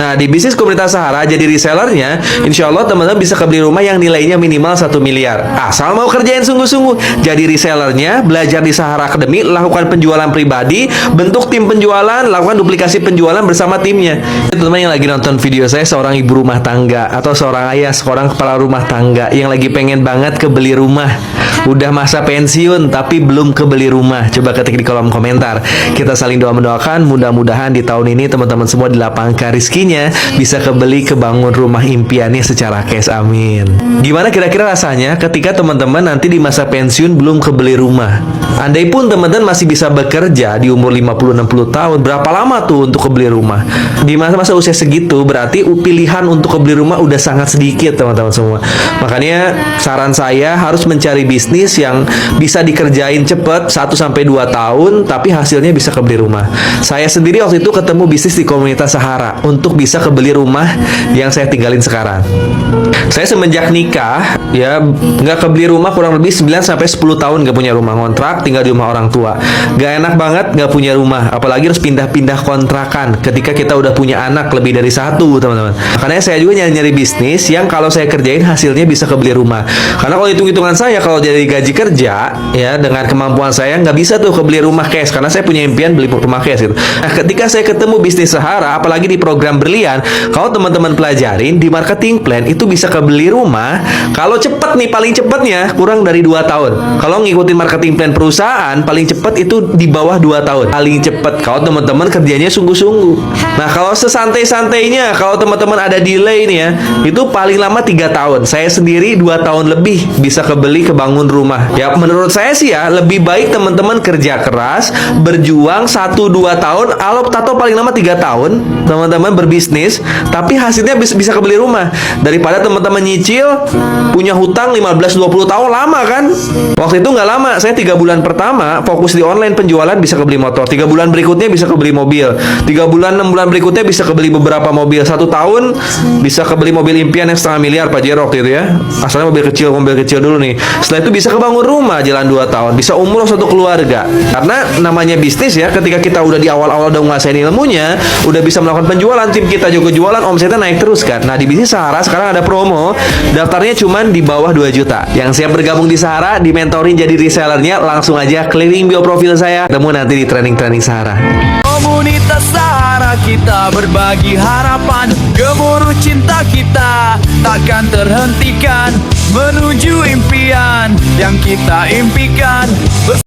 Nah, di bisnis komunitas Sahara jadi resellernya, insya Allah teman-teman bisa kebeli rumah yang nilainya minimal 1 miliar. Asal mau kerjain sungguh-sungguh. Jadi resellernya, belajar di Sahara Academy, lakukan penjualan pribadi, bentuk tim penjualan, lakukan duplikasi penjualan bersama timnya. Teman-teman yang lagi nonton video saya, seorang ibu rumah tangga atau seorang ayah, seorang kepala rumah tangga yang lagi pengen banget kebeli rumah. Udah masa pensiun tapi belum kebeli rumah. Coba ketik di kolom komentar. Kita saling doa mendoakan, mudah-mudahan di tahun ini teman-teman semua dilapangkan rizkinya, bisa kebeli, kebangun rumah impiannya secara cash, amin. Gimana kira-kira rasanya ketika teman-teman nanti di masa pensiun belum kebeli rumah? Andai pun teman-teman masih bisa bekerja di umur 50-60 tahun, berapa lama tuh untuk kebeli rumah? Di masa-masa usia segitu berarti pilihan untuk kebeli rumah udah sangat sedikit teman-teman semua. Makanya saran saya harus mencari bisnis yang bisa dikerjain cepet 1-2 tahun tapi hasilnya bisa kebeli rumah. Saya sendiri waktu itu ketemu bisnis di komunitas Sahara untuk bisa kebeli rumah yang saya tinggalin sekarang. Saya semenjak nikah ya nggak kebeli rumah kurang lebih 9-10 tahun nggak punya rumah, ngontrak tinggal di rumah orang tua. Gak enak banget nggak punya rumah, apalagi harus pindah-pindah kontrakan ketika kita udah punya anak lebih dari 1, teman-teman. Makanya saya juga nyari-nyari bisnis yang kalau saya kerjain hasilnya bisa kebeli rumah. Karena kalau hitung-hitungan saya, kalau jadi gaji kerja ya dengan kemampuan saya nggak bisa tuh kebeli rumah cash, karena saya punya impian beli rumah cash gitu. Nah, ketika saya ketemu bisnis Sahara, apalagi di program Berlian, kalau teman-teman pelajarin di marketing plan itu bisa kebeli rumah kalau cepet nih, paling cepetnya kurang dari 2 tahun. Kalau ngikutin marketing plan perusahaan paling cepet itu di bawah 2 tahun paling cepet kalau teman-teman kerjanya sungguh-sungguh. Nah, kalau sesantai-santainya, kalau teman-teman ada delay nih ya, itu paling lama 3 tahun. Saya sendiri 2 tahun lebih bisa kebeli, kebangun rumah. Ya menurut saya sih ya lebih baik teman-teman kerja keras, berjuang 1-2 tahun, atau paling lama 3 tahun teman-teman berbisnis tapi hasilnya bisa kebeli rumah, daripada teman-teman nyicil punya hutang 15-20 tahun. Lama kan? Waktu itu nggak lama, saya 3 bulan pertama fokus di online penjualan bisa kebeli motor, 3 bulan berikutnya bisa kebeli mobil, 3 bulan 6 bulan berikutnya bisa kebeli beberapa mobil, 1 tahun bisa kebeli mobil impian yang 1,5 miliar Pajero waktu itu ya. Asalnya mobil kecil dulu nih. Setelah itu bisa kebangun rumah jalan 2 tahun, bisa umroh 1 keluarga. Karena namanya bisnis ya, ketika kita udah di awal-awal udah nguasain ilmunya, udah bisa melakukan penjualan, tim kita juga jualan, omsetnya naik terus kan. Nah, di bisnis Sahara sekarang ada promo, daftarnya cuman di bawah 2 juta. Yang siap bergabung di Sahara, dimentorin jadi resellernya, langsung aja keliling bio profil saya. Ketemu nanti di training Sahara. Komunitas Sahara, kita berbagi harapan, gemuruh cinta kita takkan terhentikan menuju impian yang kita impikan.